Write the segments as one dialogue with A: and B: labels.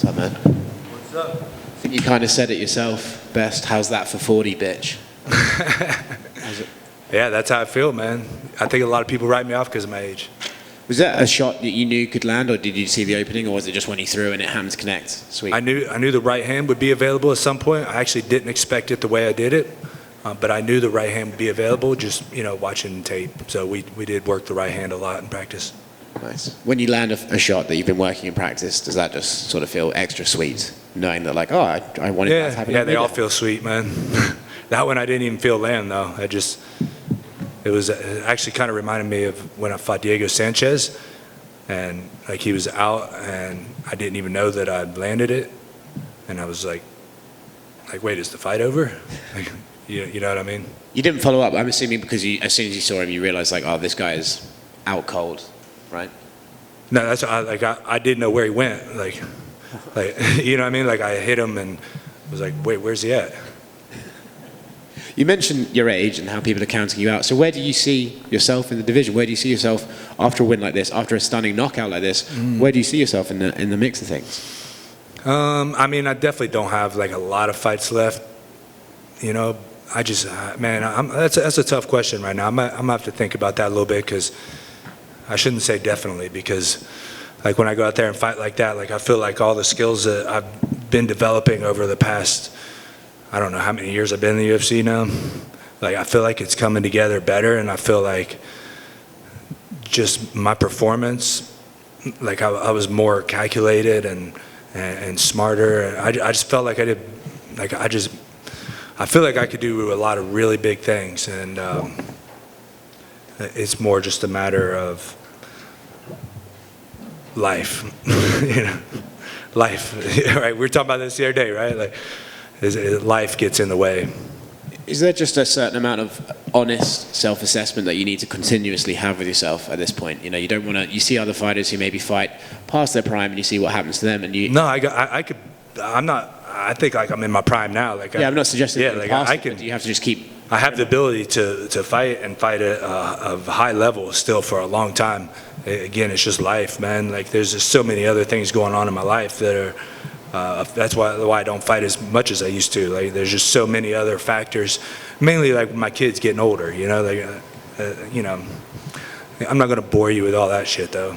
A: What's up, man?
B: What's up?
A: I think you kind of said it yourself best. How's that for 40, bitch? How's it?
B: Yeah, that's how I feel, man. I think a lot of people write me off because of my age.
A: Was that a shot that you knew could land, or did you see the opening, or was it just when he threw and it hands connect? Sweet.
B: I knew the right hand would be available at some point. I actually didn't expect it the way I did it, but I knew the right hand would be available just, watching tape. So we did work the right hand a lot in practice.
A: Nice. When you land a shot that you've been working in practice, does that just sort of feel extra sweet, knowing that like, I wanted that to happen?
B: Yeah, they all feel sweet, man. That one I didn't even feel land though. It actually kind of reminded me of when I fought Diego Sanchez, and like he was out, and I didn't even know that I'd landed it, and I was like, wait, is the fight over? Like, you know what I mean?
A: You didn't follow up, I'm assuming, because as soon as you saw him, you realized like, oh, this guy is out cold, right?
B: No, that's I didn't know where he went, like you know what I mean? Like I hit him and was like, wait, where's he at?
A: You mentioned your age and how people are counting you out. So where do you see yourself in the division? Where do you see yourself after a win like this, after a stunning knockout like this? Where do you see yourself in the mix of things?
B: I mean, I definitely don't have like a lot of fights left. I just, man, that's a tough question right now. I'm gonna have to think about that a little bit, because I shouldn't say definitely, because like when I go out there and fight like that, like I feel like all the skills that I've been developing over the past, I don't know how many years I've been in the UFC now, like I feel like it's coming together better, and I feel like just my performance, like I was more calculated and smarter. I just felt like I did, like I feel like I could do a lot of really big things, and it's more just a matter of life, life, right? We were talking about this the other day, right? Like, life gets in the way.
A: Is there just a certain amount of honest self-assessment that you need to continuously have with yourself at this point? You don't want to. You see other fighters who maybe fight past their prime, and you see what happens to them, and you.
B: No, I'm not. I think like I'm in my prime now. Like
A: I'm not suggesting.
B: Yeah, like I can.
A: You have to just keep.
B: I have the ability to fight and fight at a high level still for a long time. Again, it's just life, man. Like there's just so many other things going on in my life that are. That's why I don't fight as much as I used to. Like there's just so many other factors, mainly like my kids getting older. I'm not gonna bore you with all that shit though.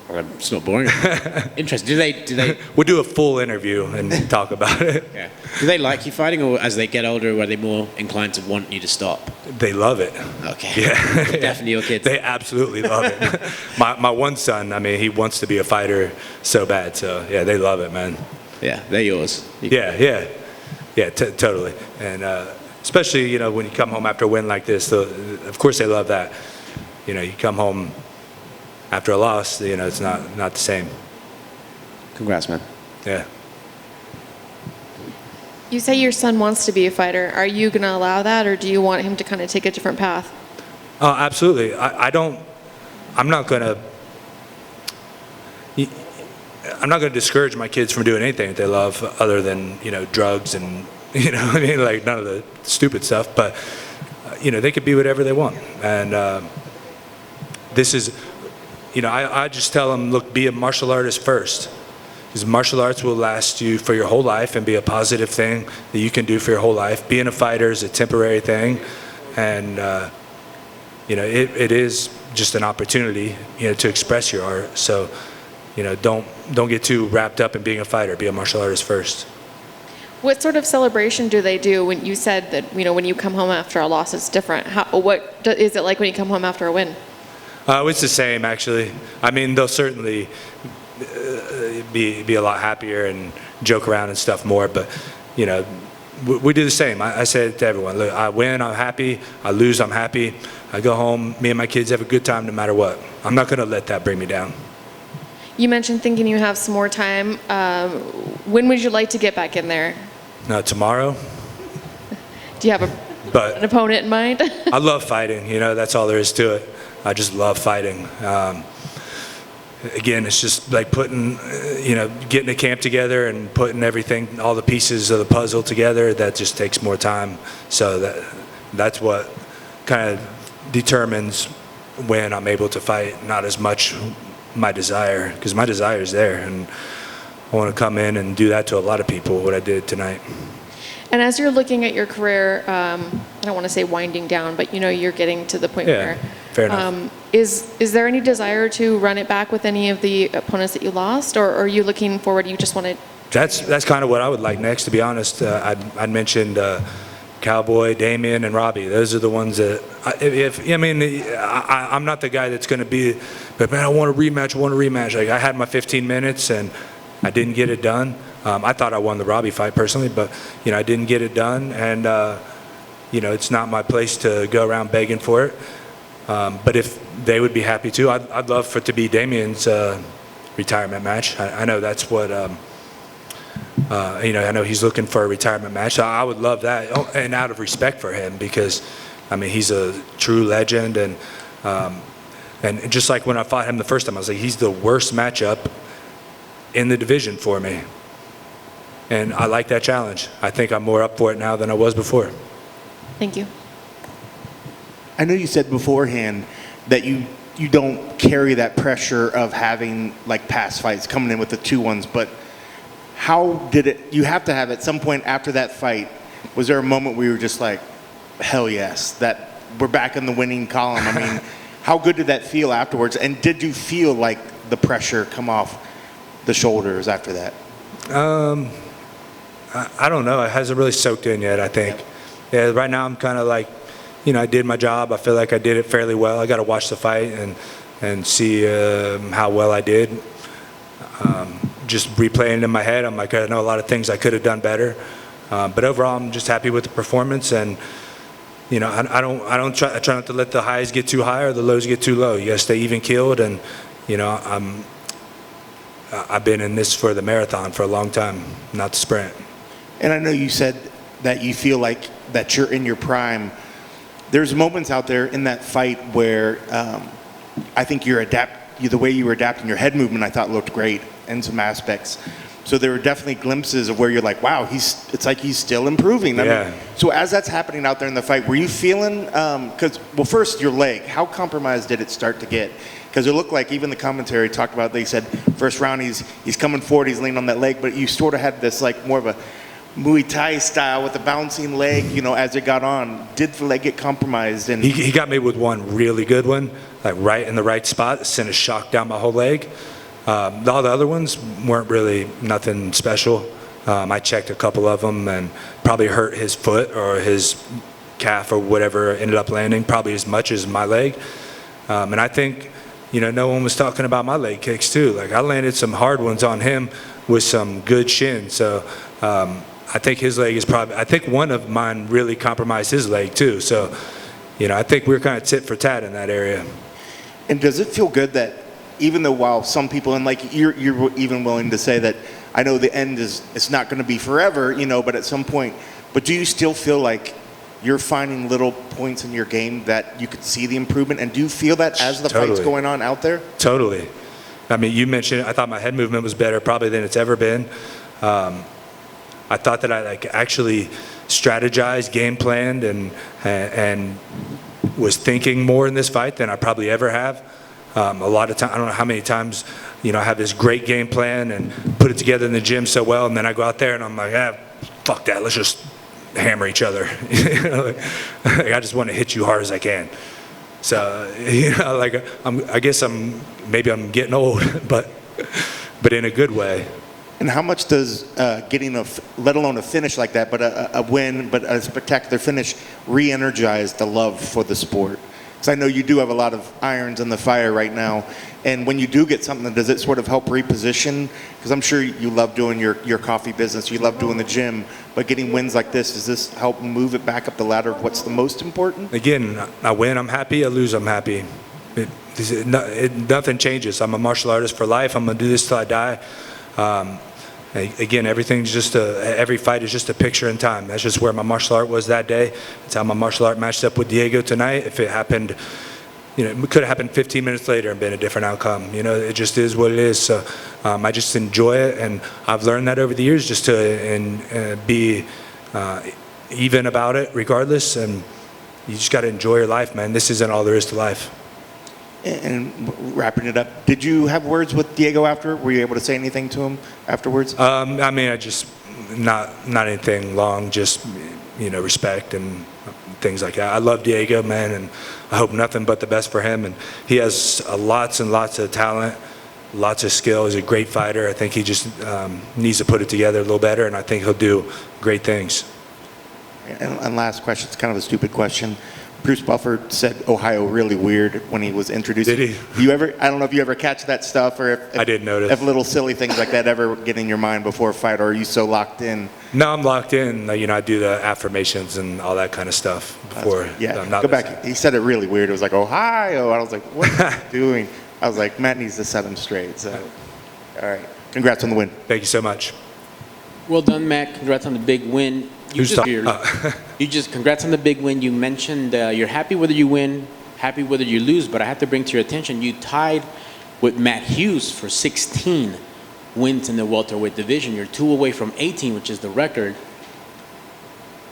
A: It's not boring. Interesting. Do they?
B: We'll do a full interview and talk about it.
A: Yeah. Do they like you fighting, or as they get older, are they more inclined to want you to stop?
B: They love it.
A: Okay.
B: Yeah.
A: Definitely your kids.
B: They absolutely love it. My one son, I mean, he wants to be a fighter so bad. So yeah, they love it, man.
A: Yeah, they're yours.
B: Yeah, totally. And especially, when you come home after a win like this, of course they love that. You come home after a loss, it's not the same.
A: Congrats, man.
B: Yeah.
C: You say your son wants to be a fighter. Are you going to allow that, or do you want him to kind of take a different path?
B: Oh, absolutely. I'm not going to discourage my kids from doing anything that they love other than, drugs and, like none of the stupid stuff. But, they could be whatever they want. And this is, I just tell them, look, be a martial artist first. Because martial arts will last you for your whole life and be a positive thing that you can do for your whole life. Being a fighter is a temporary thing. And, it is just an opportunity, to express your art. So, don't get too wrapped up in being a fighter. Be a martial artist first.
C: What sort of celebration do they do when you said that, when you come home after a loss, it's different? What is it like when you come home after a win?
B: It's the same, actually. I mean, they'll certainly be a lot happier and joke around and stuff more, but, we do the same. I said to everyone, look, I win, I'm happy. I lose, I'm happy. I go home, me and my kids have a good time no matter what. I'm not going to let that bring me down.
C: You mentioned thinking you have some more time. When would you like to get back in there?
B: Tomorrow.
C: Do you have an opponent in mind?
B: I love fighting, that's all there is to it. I just love fighting. Again, it's just like putting, getting a camp together and putting everything, all the pieces of the puzzle together. That just takes more time. So that's what kind of determines when I'm able to fight. Not as much my desire, because my desire is there, and I want to come in and do that to a lot of people, what I did tonight.
C: And as you're looking at your career, I don't want to say winding down, but you're getting to the point where.
B: Fair enough.
C: Is there any desire to run it back with any of the opponents that you lost, or are you looking forward? You just want to.
B: That's kind of what I would like next, to be honest. I'd mentioned Cowboy, Damian, and Robbie. Those are the ones that, I'm not the guy that's going to be, but man, I want a rematch. Like, I had my 15 minutes and I didn't get it done. I thought I won the Robbie fight personally, but I didn't get it done, and it's not my place to go around begging for it. But if they would be happy to, I'd love for it to be Damian's retirement match. I know that's what. I know he's looking for a retirement match. So I would love that, and out of respect for him, because he's a true legend, and just like when I fought him the first time, I was like, he's the worst matchup in the division for me. And I like that challenge. I think I'm more up for it now than I was before.
C: Thank you.
D: I know you said beforehand that you don't carry that pressure of having like past fights coming in with the 2-1s, but how did it, you have to have at some point after that fight, was there a moment where you were just like, hell yes, that we're back in the winning column? How good did that feel afterwards? And did you feel like the pressure come off the shoulders after that?
B: I don't know. It hasn't really soaked in yet, I think. Yeah, right now I'm kind of like, I did my job. I feel like I did it fairly well. I got to watch the fight and see how well I did. Just replaying it in my head, I'm like, I know a lot of things I could have done better. But overall, I'm just happy with the performance, and I try not to let the highs get too high or the lows get too low. You got to stay even keeled, and I've been in this for the marathon for a long time, not the sprint.
D: And I know you said that you feel like that you're in your prime. There's moments out there in that fight where I think the way you were adapting your head movement, I thought looked great in some aspects. So there were definitely glimpses of where you're like, wow, it's like he's still improving. So as that's happening out there in the fight, were you feeling, first your leg, how compromised did it start to get? Because it looked like even the commentary talked about, they said first round he's coming forward, he's leaning on that leg, but you sort of had this like more of a Muay Thai style with the bouncing leg, as it got on. Did the leg get compromised? And
B: he got me with one really good one, like right in the right spot, sent a shock down my whole leg. All the other ones weren't really nothing special. I checked a couple of them and probably hurt his foot or his calf or whatever ended up landing, probably as much as my leg. And I think, no one was talking about my leg kicks too. Like, I landed some hard ones on him with some good shin. So I think his leg is I think one of mine really compromised his leg too. So, I think we're kind of tit for tat in that area.
D: And does it feel good that even though while some people, and like you're even willing to say that, I know the end it's not going to be forever, but at some point, but do you still feel like you're finding little points in your game that you could see the improvement? And do you feel that as the fight's going on out there?
B: Totally. You mentioned, I thought my head movement was better probably than it's ever been. I thought that I actually strategized, game planned, and was thinking more in this fight than I probably ever have. A lot of times, I don't know how many times, I have this great game plan and put it together in the gym so well, and then I go out there and I'm like, fuck that, let's just hammer each other. I just want to hit you hard as I can. So, I guess maybe I'm getting old, but in a good way.
D: And how much does getting let alone a finish like that, but a win, but a spectacular finish, re-energize the love for the sport? Because I know you do have a lot of irons in the fire right now. And when you do get something, does it sort of help reposition? Because I'm sure you love doing your coffee business, you love doing the gym, but getting wins like this, does this help move it back up the ladder of what's the most important?
B: Again, I win, I'm happy. I lose, I'm happy. Nothing changes. I'm a martial artist for life. I'm going to do this till I die. Again, everything's just every fight is just a picture in time. That's just where my martial art was that day. It's how my martial art matched up with Diego tonight. If it happened, it could have happened 15 minutes later and been a different outcome. It just is what it is. So I just enjoy it, and I've learned that over the years just to be even about it regardless. And you just got to enjoy your life, man. This isn't all there is to life.
D: And wrapping it up, did you have words with Diego after? Were you able to say anything to him afterwards?
B: I mean, I just not anything long, just respect and things like that. I love Diego, man, and I hope nothing but the best for him. And he has lots and lots of talent, lots of skill. He's a great fighter. I think he just needs to put it together a little better, and I think he'll do great things.
D: And last question, it's kind of a stupid question. Bruce Buffer said Ohio really weird when he was introduced.
B: Did he?
D: Do you ever? I don't know if you ever catch that stuff, or if
B: I didn't notice.
D: If little silly things like that ever get in your mind before a fight, or are you so locked in?
B: No, I'm locked in. I do the affirmations and all that kind of stuff before.
D: Yeah,
B: I'm not
D: go
B: listening.
D: back. He said it really weird. It was like Ohio. I was like, what are you doing? I was like, Matt needs to set him straight. So, all right. Congrats on the win.
B: Thank you so much.
E: Well done, Matt. Congrats on the big win.
B: Who's talking?
E: Congrats on the big win. You mentioned you're happy whether you win, happy whether you lose, but I have to bring to your attention, you tied with Matt Hughes for 16 wins in the welterweight division. You're 2 away from 18, which is the record.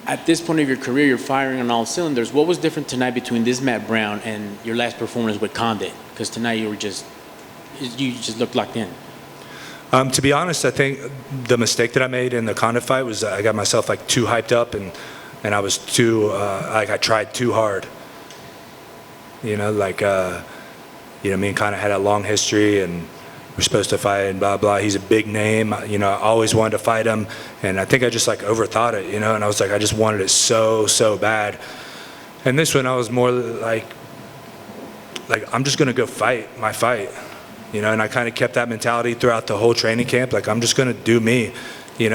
E: At this point of your career, you're firing on all cylinders. What was different tonight between this Matt Brown and your last performance with Condit? Because tonight you just looked locked in.
B: To be honest, I think the mistake that I made in the Condit fight was I got myself too hyped up and I was too I tried too hard. Me and Condit had a long history and we're supposed to fight and blah blah. He's a big name. I always wanted to fight him, and I think I just overthought it. And I was I just wanted it so bad. And this one I was more like I'm just gonna go fight my fight. And I kind of kept that mentality throughout the whole training camp. I'm just going to do me, it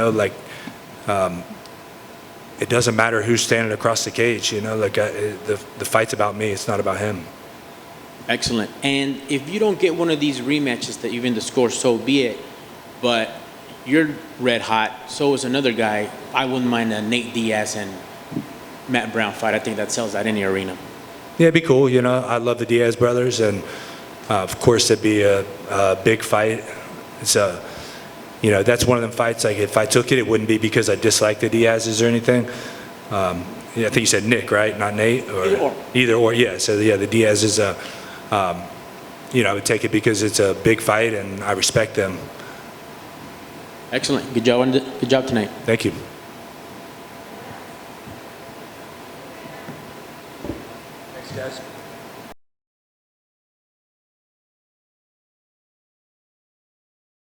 B: doesn't matter who's standing across the cage, the fight's about me. It's not about him.
E: Excellent. And if you don't get one of these rematches that you've in the score, so be it. But you're red hot. So is another guy. I wouldn't mind a Nate Diaz and Matt Brown fight. I think that sells out any arena.
B: Yeah, it'd be cool. I love the Diaz brothers, and of course, it'd be a big fight. It's that's one of them fights. If I took it, it wouldn't be because I disliked the Diaz's or anything. I think you said Nick, right? Not Nate? Either or, yeah. So, yeah, the Diaz is I would take it because it's a big fight and I respect them.
E: Excellent. Good job tonight.
B: Thank you. Thanks, guys.